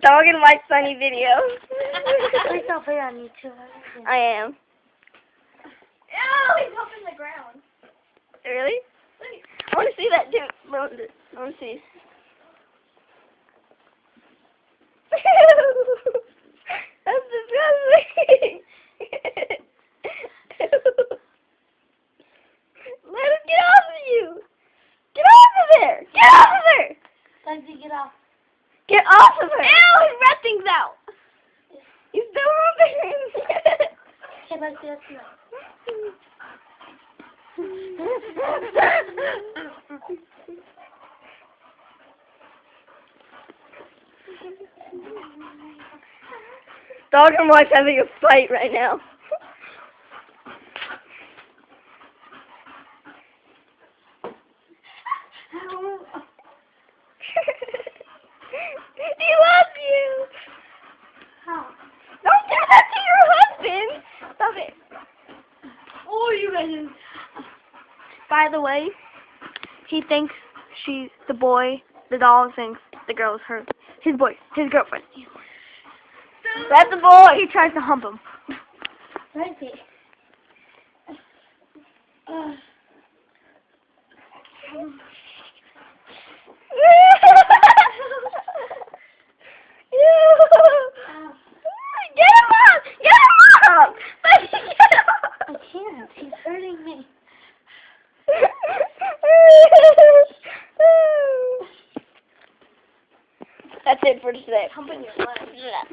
Dog and Mike funny video. Please don't put it on YouTube. I am. Ew, he's up in the ground. Really? I want to see that too. I want to see. That's disgusting. Let him get off of you. Get off of there. Get off of there. Lindsay, get off. Get off of her. Ew, his red thing's out. He's still moving. Okay, let's do this now. Dog and wife having a fight right now. He loves you. How? Don't do that to your husband. Stop it. Oh, you guys. By the way, he thinks she's the boy. The dog thinks the girl is his girlfriend. That's the boy. He tries to hump him. Lindsay. Get him up! Get him up! Get him up! I can't. He's hurting me. That's it for today. Humping your leg.